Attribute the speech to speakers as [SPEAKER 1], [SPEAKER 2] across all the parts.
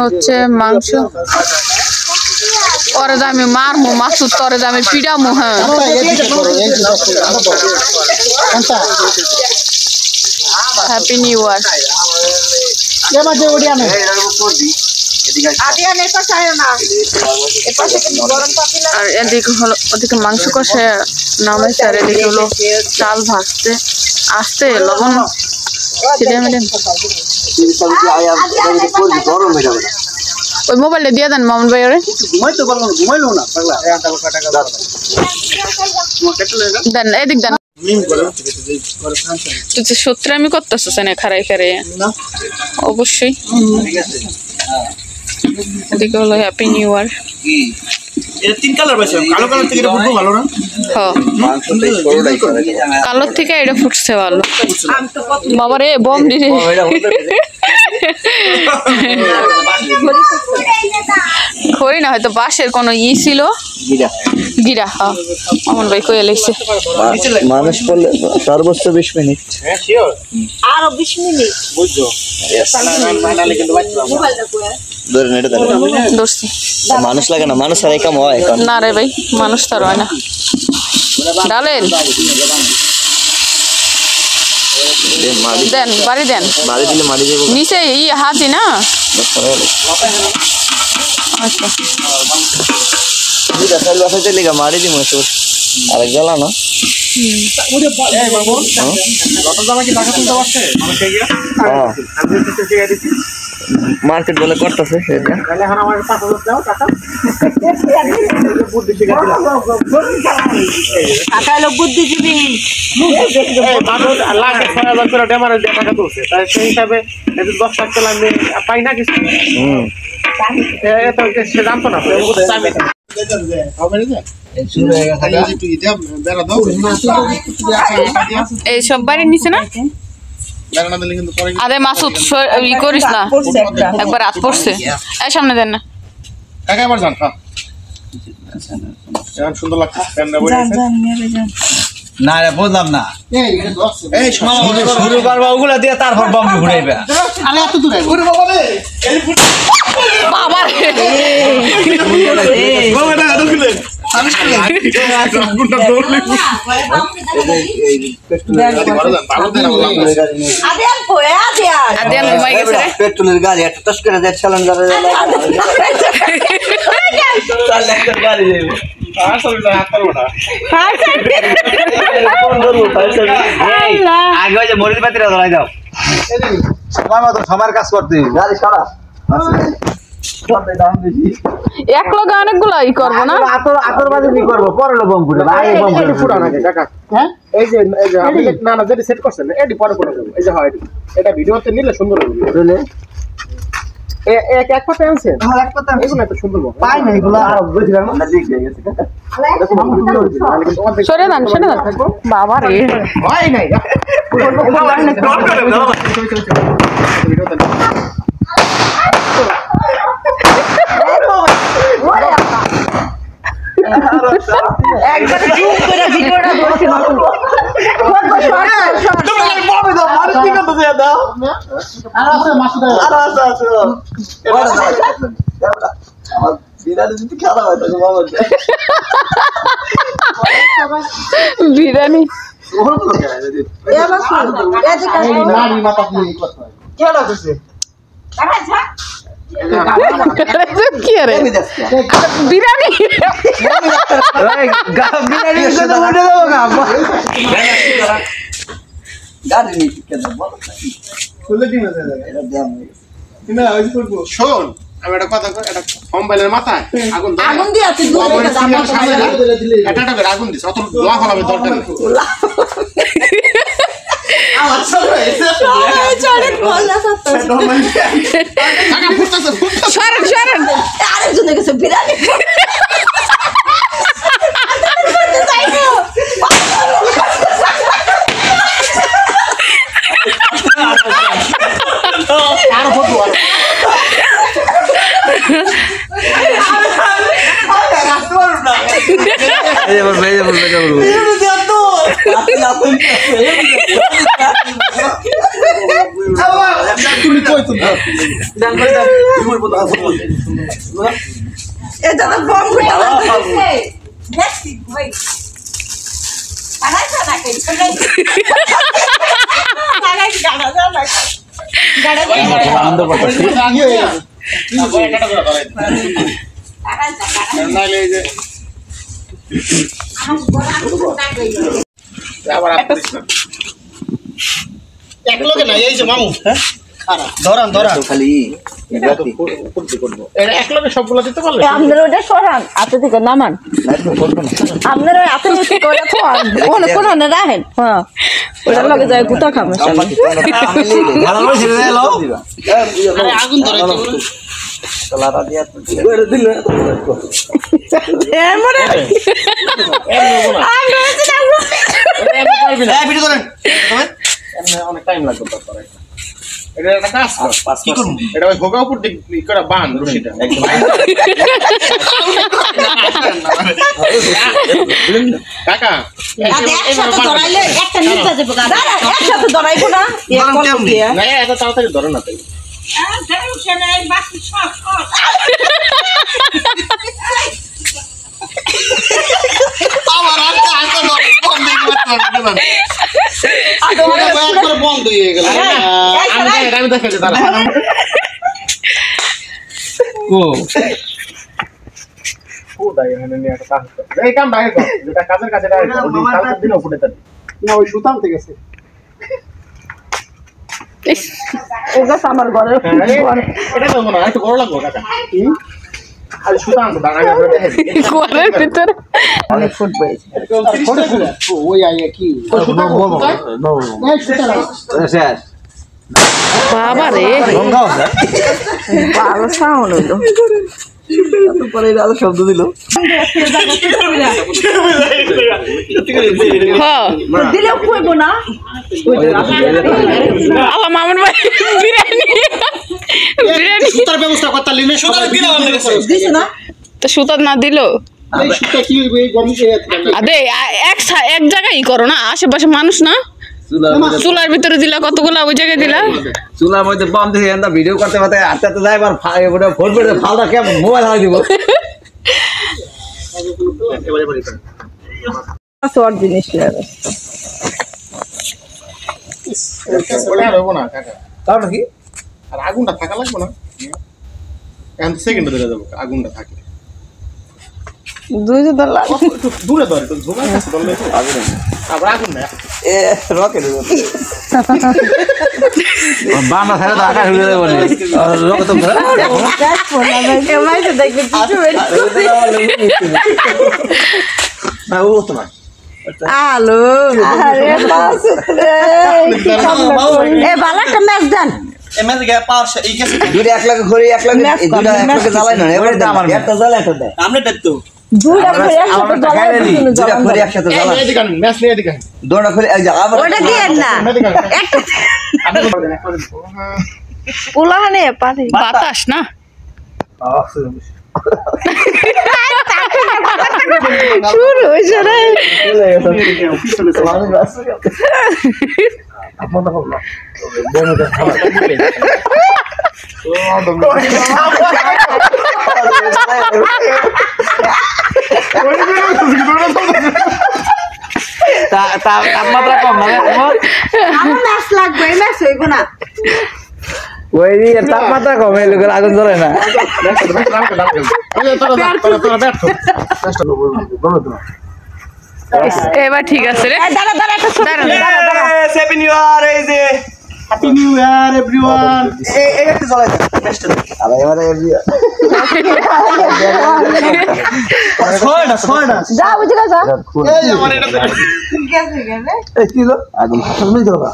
[SPEAKER 1] হচ্ছে মাংস পরে আমি মারমু মাসুদ তরে আমি পিড়ামু। হ্যাঁ হ্যাপি নিউ ইয়ার। আর এদিকে হলো ওদিকে মাংস কষে নামাইছে আর এদিকে হলো চাল ভাজতে আসতে লবণ ওই মোবাইলটা দিয়ে দেন মামুন ভাই ওরে দেন এদিক দেন সত্যি আমি করতেছিস না খারাই খারাই অবশ্যই। এদিকে হলো হ্যাপি নিউ ইয়ার। কালোর থেকে এটা ফুটছে ভালো বাবা রে বম দিদি খড়ি না হয়তো বাঁশের কোনো ই ছিল গিরা। হ্যাঁ অমন ভাই কয়ে লেগছে
[SPEAKER 2] মানুষ বললে সর্বোচ্চ 20 মিনিট
[SPEAKER 3] আরো 20 মিনিট বুঝছো
[SPEAKER 2] মানুষ লাগে না মানুষ আর কাম হয়
[SPEAKER 1] না রে ভাই মানুষ তার হয় না। ডালেন দেন বাড়ি দেন নিচে ই হাতি না
[SPEAKER 2] আচ্ছা মারি দি মশুর আরেক জ্বালা না মার্কেট বলে করতেছে
[SPEAKER 3] বুদ্ধিজীবী সেই হিসাবে 10 লাখ আমি পাই না কিছু সে জানতো না
[SPEAKER 1] এই সব বাড়ির নিচে না আরে মাসুদ ই করিস না একবার হাত পড়ছে এই সামনে দেন না
[SPEAKER 3] সুন্দর লাগছে
[SPEAKER 2] না রে বুঝলাম না শুরু করবা ওগুলা দিয়ে তারপর বম্বে ঘুরাইবে
[SPEAKER 3] আরে এত দূরে ওরে বাবা রে
[SPEAKER 1] বাবা রে
[SPEAKER 3] বাবা না এত খুলে আমি আগুনটা দৌড়লে
[SPEAKER 1] আদেন ঘুমাই গেছে রে
[SPEAKER 2] পেট্রোলের গাড়ি একটা টস করে দেখ চালান যাবে চাল একটা গাড়ি যাবে আগে যে মরিচ পাতিরা ধরাই দাও সময় মতো সময়ের কাজ করতে গাড়ি সারা
[SPEAKER 1] এক লোক অনেকগুলো ই করবো না
[SPEAKER 2] আতরবাজি কি করবো পরে বম ফুটে আগে বম
[SPEAKER 3] ফুটা নাকি কাকা হ্যাঁ এই যে আপনি না না যেটা সেট করছেন এডি পরে ফুটা যাবে এই যে হয় এটা ভিডিওতে নিলে সুন্দর হবে বুঝলে এক পাতা আনছেন হ্যাঁ এক পাতা এগুলো এত সুন্দর পাই না এগুলো আর বুঝলাম না ঠিক হয়ে গেছে
[SPEAKER 1] সরে দেন বাবা রে
[SPEAKER 3] হয় নাই একবার জুম করে ভিডিওটা বলছি
[SPEAKER 1] বিরিয়ানি কি রে বিরিয়ানি
[SPEAKER 3] শোন আমি একটা কথা একটা মোবাইলের মাথায় আগুন
[SPEAKER 4] দিয়ে আছে
[SPEAKER 3] আগুন দিছে অত লোহা ফলাবে দরকার নেই
[SPEAKER 4] আরেকজনের কাছে বিরিয়ানি
[SPEAKER 2] এই যে বল
[SPEAKER 3] তুমি কই তুমি
[SPEAKER 4] এটা তো বম ফুটা লাগছে দেখছি ভাই আরে না কে
[SPEAKER 2] আনন্দ করতেছি
[SPEAKER 3] এক লগে না এই যে মামু হ্যাঁ ধরান
[SPEAKER 2] খালি
[SPEAKER 3] এক লগে সবগুলো দিতে পারলে
[SPEAKER 4] আপনারা ওটা সরান হাতে থেকে নামান আপনারা হাতে নিচে করে খান কোন কোন না রাখেন হ্যাঁ ওটার লগে যায় গুতা খাবে
[SPEAKER 2] ভালো করে ছেড়ে দাও
[SPEAKER 3] আরে আগুন ধরে
[SPEAKER 2] কলাটা দিয়া
[SPEAKER 4] এমরে
[SPEAKER 2] ভিডিও করেন
[SPEAKER 3] অনেক টাইম লাগবে তারপরে এটা একটা কাজ কি করব এটা ওই হোগা উপর দিক করে বান রশিটা কাকা
[SPEAKER 4] একসাথে ধরাইলে একটা নিচে যাবে দাদা একসাথে ধরাইবো না
[SPEAKER 3] না এত তাড়াতাড়ি ধরে না তাই আমার আজকে বন্ধ হয়ে গেল আমি দেখেছি দাঁড়া এই কাম ডাকে কর যেটা কাজের কাছে ডাকে কালকের দিনও ফুটে তার না ওই সুতাম থেকে গেছে
[SPEAKER 4] ওগা আমার ঘরে
[SPEAKER 3] এটা তো মনে হয় একটু বড় লাগবে কাকা আর সুতাম তো দাঁড়ায়
[SPEAKER 1] ঘরের ভিতরে
[SPEAKER 4] অনেক ফুট পেয়েছে
[SPEAKER 3] ওই আইয়া কি সুতাম
[SPEAKER 2] শেষ
[SPEAKER 1] বাবা রে
[SPEAKER 4] ভালো সাউন্ড হলো
[SPEAKER 2] পরে আরো শব্দ দিল
[SPEAKER 1] হ্যাঁ
[SPEAKER 4] দিলেও কইবো না
[SPEAKER 1] আমার মামুর বাড়ি বিরিয়ানি
[SPEAKER 3] সুতার ব্যবস্থা করতে লিনে সুতার দিলাম
[SPEAKER 4] দিছ না
[SPEAKER 1] তো সুতার না দিল
[SPEAKER 3] এই সুতা কি হইবে এই গরম
[SPEAKER 1] আরে এক জায়গায় করো না আশেপাশে মানুষ না চুলার ভিতরে দিলা কতগুলা ওই জায়গায় দিলা
[SPEAKER 2] চুলার মধ্যে বাম দিয়ে এন্ড ভিডিও করতে করতে আস্তে আস্তে যাই আর ফোন করে ফালটা কেমন মোবাইল হারিয়ে দিব
[SPEAKER 4] সর জিনিস লাগে
[SPEAKER 3] ওটা হইব না কাকা
[SPEAKER 2] কারণ কি
[SPEAKER 3] আর আগুনটা থাকা লাগবে না এখন সেকেন্ডে ধরে যাবো আগুনটা থাকে
[SPEAKER 4] দুইজন ধর লাগে
[SPEAKER 3] একটু দূরে ধরে একটু ঝোলা কাছে ধরলে আবার আগুন না
[SPEAKER 2] এ রকেট বামা ছেড়ে তো আকাশ উড়ে যাবে রকেট তো
[SPEAKER 4] কেমাই তো দেখবে কিছু
[SPEAKER 2] না ও তো না
[SPEAKER 4] আলো আরে বাস রে এ বালাটা ম্যাচ দেন
[SPEAKER 3] এমএস গে পাওয়ার এই কাছে
[SPEAKER 2] দুটো 1 লাখ করে 1 লাখ দুটো 1 লাখ জ্বালাই না এবারে দাম আমার একটা জ্বালাই একটা দেয়
[SPEAKER 3] আমরা দেখতো
[SPEAKER 4] দুইটা করে একসাথে জ্বালায়
[SPEAKER 2] দুটো করে একসাথে জ্বালাই
[SPEAKER 3] এই দিকে ম্যাচ নিয়ে দিকে
[SPEAKER 2] দুটো করে এই যে আবার
[SPEAKER 4] ওটা দেন না একটা উলাহানে পারে
[SPEAKER 1] বাতাস না
[SPEAKER 4] শুরু হইছে রে
[SPEAKER 2] তাপমাত্রা কম না
[SPEAKER 4] আমার ম্যাচ লাগবে ম্যাচ হইব না
[SPEAKER 2] ওই তাপমাত্রা কম এই লোকের আগুন জ্বলে না
[SPEAKER 1] এবার ঠিক আছে রে
[SPEAKER 4] দাঁড়া দাঁড়া একটা
[SPEAKER 1] দাঁড়া,
[SPEAKER 3] হ্যাপি নিউ ইয়ার এই যে হ্যাপি নিউ ইয়ার এভরিওয়ান এই একটু জ্বালাই দেন
[SPEAKER 2] আর এবারে
[SPEAKER 3] ছয়টা
[SPEAKER 4] যা বুঝে যা
[SPEAKER 3] এই আমার এটা
[SPEAKER 4] গেছে গেছে
[SPEAKER 2] এই কি হলো আগুন খাসল নেই জ্বলা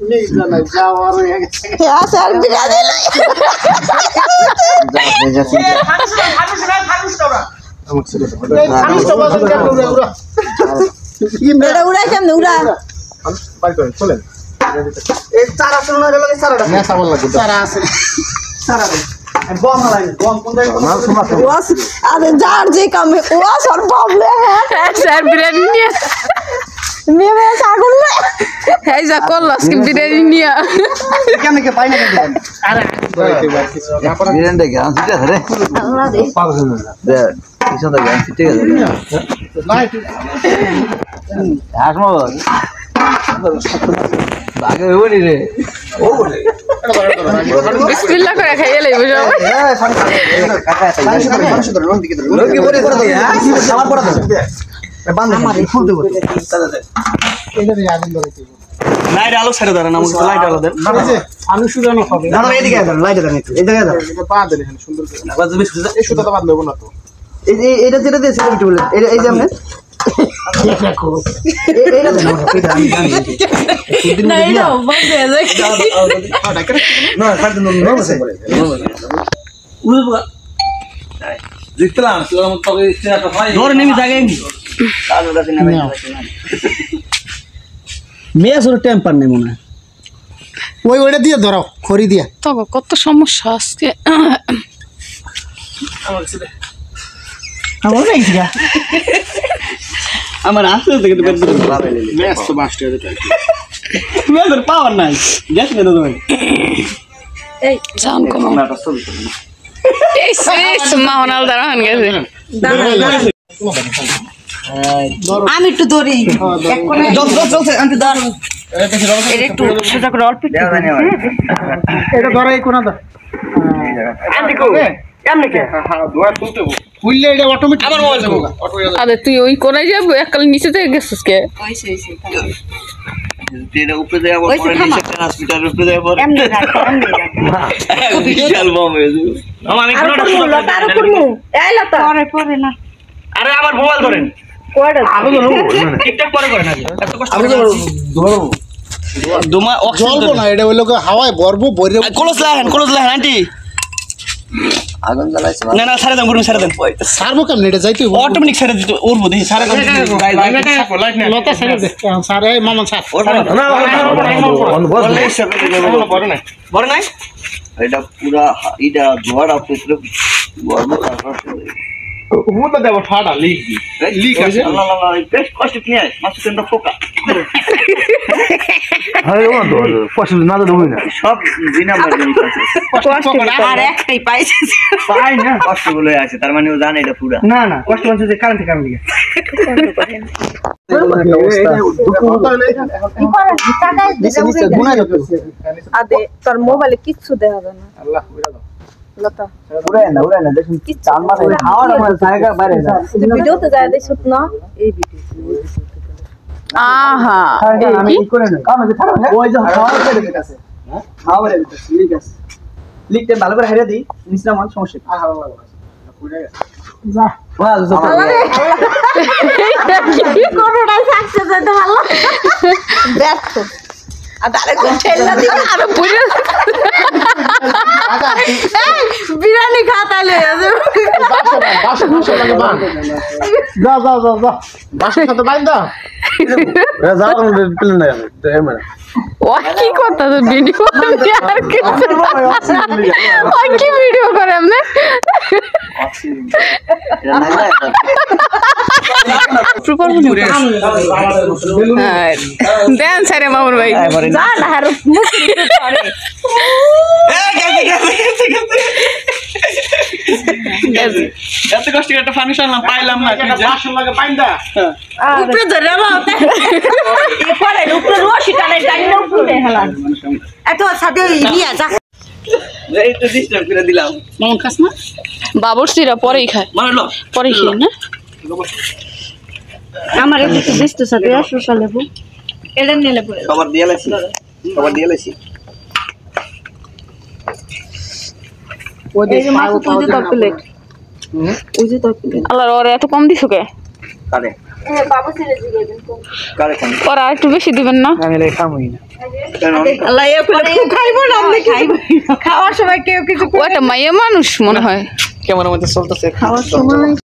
[SPEAKER 3] নেই জানা যাওয়ার হয়ে গেছে
[SPEAKER 4] আসার বিরাদে
[SPEAKER 3] আমি তো বলছি কেন উড়া
[SPEAKER 4] এটা উড়া কেমনে উড়া
[SPEAKER 3] বাই করেন চলেন এই চারা শুনো না লাগে চারাটা না সাবল লাগবে চারা আছে চারা দে বম হালাই বম কোন জায়গায়
[SPEAKER 4] ওয়াস আরে যার যে কামে ওয়াস আর প্রবলেম
[SPEAKER 1] স্যার বিরিয়ানি নিয়ে
[SPEAKER 4] মেয়ে মেয়ে ছাগল না
[SPEAKER 1] এই যা করলো আজকে বিরিয়ানি নিয়া
[SPEAKER 3] কেমনে কে পাই না কেন আরে
[SPEAKER 2] বিরিয়ানিটা গ্যাস দিতে আছে রে দে কিছু তো গ্যাস দিতে আছে হাসমো বাগে হইবনি রে ও বলে
[SPEAKER 1] বিসমিল্লাহ করে খাইয়ে লইব সব
[SPEAKER 3] লোকে বলে করে দে আমার পড়া দে বান্ধ আমার ফুল দেব এইটা দিয়ে আদিন ধরে কি
[SPEAKER 5] লাইট আলো ছেড়ে দেন আমাকে তো লাইট আলো দেন
[SPEAKER 3] আলু সুগানো হবে দাদা এদিকে দাও লাইট দেন একটু এই জায়গায় দাও এটা পা দেন এখানে সুন্দর করে না বাজ বেশ এই সুতাটা বাঁধ দেব না তো এই যে এটা যেটা দিয়েছে একটু বলে এই যে আপনি এইটা দেন এটা আমি জানি
[SPEAKER 4] না এটা বন্ধ হয়ে যায়
[SPEAKER 3] না কাট নো নো বসে
[SPEAKER 2] জিতলাম তোর মত তোকে ইচ্ছা হয়
[SPEAKER 5] ধরে নেমি জায়গায়
[SPEAKER 2] কালো গাছে না
[SPEAKER 5] মেয়ে সর টেম্পার নেই মনে হয়
[SPEAKER 3] ওইটা দিয়ে ধরো খড়ি দিয়া
[SPEAKER 1] তো কত সমস্যা আজকে
[SPEAKER 5] আমার নাই গা আমার আসলে থেকে তো বের
[SPEAKER 3] ম্যাচ তো বাস্ট হয়ে যায়
[SPEAKER 5] মেয়েদের পাওয়ার নাই গ্যাস মেরে দেবেন
[SPEAKER 4] এই
[SPEAKER 1] জান কম এই শেষ মাহনাল দাঁড়ান গেছে
[SPEAKER 4] আমি একটু ধরি এক কোণে চলছে আমি ধর এটা একটু সোজা করে অল্প একটু
[SPEAKER 3] এটা ধরো এই কোনা দাও
[SPEAKER 5] আন্টি কো কেমনে কে
[SPEAKER 3] খুললে এটা অটোমেটিক আমার মোবাইল যাবো
[SPEAKER 1] আরে তুই ওই কোনায় যাবো এককাল নিচে থেকে গেছিস কে
[SPEAKER 2] তেরে উপরে যায় আবার পরে নিচে হসপিটাল উপরে যায় পরে
[SPEAKER 4] এমনি রাখ
[SPEAKER 2] বিশাল বম হয়ে যাবে
[SPEAKER 5] আমি
[SPEAKER 4] আর করমু লতার করমু এই লতা পরে পরে না
[SPEAKER 5] আরে আমার মোবাইল ধরেন
[SPEAKER 4] কোড়া
[SPEAKER 5] আমি ধরো টিকটক পরে করেন আগে এত কষ্ট আমি ধরো দুমা
[SPEAKER 3] জ্বলবো না এটা হইলো হাওয়ায় ভরবো ভরে
[SPEAKER 5] ক্লোজ লাহেন আন্টি
[SPEAKER 2] আগুন জ্বালাইছে
[SPEAKER 5] না না সারা দেন গুরু সারা দেন
[SPEAKER 3] সারবো কেমন এটা যাইতে
[SPEAKER 5] অটোমেটিক সারা দিতে উড়বো দেখি সারা দেন
[SPEAKER 3] লতা ছেড়ে দে সারে মামা স্যার
[SPEAKER 5] বড় নাই
[SPEAKER 2] এটা পুরা এটা জোয়ার আপনি গরম তারপর
[SPEAKER 3] হুমটা দেব ঠাডা লিক দি লিক আছে
[SPEAKER 2] আল্লাহ আল্লাহ বেশ কষ্ট নিয়ে মাছ কেন ফোকা
[SPEAKER 3] আরে ও তো পছন্দ না তো হই না
[SPEAKER 2] সব দিন আমার জিনিস আছে
[SPEAKER 4] আর একটাই পাইছে
[SPEAKER 2] পাই না কষ্ট বলে আছে তার মানে ও জানে এটা পুরা
[SPEAKER 5] না না কষ্ট হচ্ছে যে কারেন্ট কারণ দিকে
[SPEAKER 4] আদে তোর মোবাইলে কিচ্ছু দেখা যায় না
[SPEAKER 3] আল্লাহ উড়া দাও
[SPEAKER 4] লতা
[SPEAKER 2] উড়ায় না দেখুন চাল মাছ হাওয়ার আমার জায়গা বাইরে যায়
[SPEAKER 4] ভিডিওতে যায় দেখছ না এই ভিডিও
[SPEAKER 1] আহা
[SPEAKER 3] আমি কি করে না কাম আছে ছাড়ো ওই যে হাওয়ার পেটে আছে হাওয়ার পেটে লিক আছে লিকতে ভালো করে হেরে দিই নিচে মান সমস্যা আর হাওয়া লাগবে উড়ে গেছে যা বাস
[SPEAKER 4] কোনটা সাকসেস হতে ভালো ব্যর্থ আর ডাইরেক্ট ঠেলা দিই আর পুরো বিরিয়ানি খাতা লয়ে যাবে
[SPEAKER 3] বাসা লাগে বান যা বাসা খাতে বাইন দাও যাও প্লেন না মানে
[SPEAKER 1] ও কি কথা তো ভিডিও আর কি ও কি ভিডিও করে আমনে দেন সারে মামুন ভাই
[SPEAKER 4] যা না আর মুখে করে
[SPEAKER 5] এত কষ্ট করে একটা ফাংশন পাইলাম না
[SPEAKER 3] বাসা লাগে বাইন দা
[SPEAKER 4] উপরে ধরে মাওতে এই পরে উপরে রশি টানে টানে উপরে হেলান এত সাথে ইয়া যা
[SPEAKER 2] এই তো ডিস্টার্ব করে দিলাম
[SPEAKER 3] মামুন খাস না
[SPEAKER 1] বাবুর সিরা পরেই খায়
[SPEAKER 5] মানে লো
[SPEAKER 1] পরে খেয়ে না
[SPEAKER 4] আমার একটু দিস্ত সাথে আসো লেবু এটা নিলে পড়ে
[SPEAKER 2] খবর দিয়ে লাইছি
[SPEAKER 4] এই যে মাছ তুই যে তোর প্লেট ওই যে তোর প্লেট
[SPEAKER 1] আল্লাহ ওরে এত কম দিছো কে
[SPEAKER 2] কারে
[SPEAKER 4] বাবু ছেড়ে জিগাইবেন
[SPEAKER 2] কারে খান
[SPEAKER 1] ওরা আর একটু বেশি দিবেন না
[SPEAKER 5] আমি লে খামই না
[SPEAKER 2] কেন
[SPEAKER 4] আল্লাহ এ প্লেট খাইবো না আমরা খাইবো খাওয়ার সময় কেউ কিছু
[SPEAKER 1] ও একটা মাইয়া মানুষ মনে হয়
[SPEAKER 5] ক্যামেরার মধ্যে চলতেছে
[SPEAKER 4] খাওয়ার সময়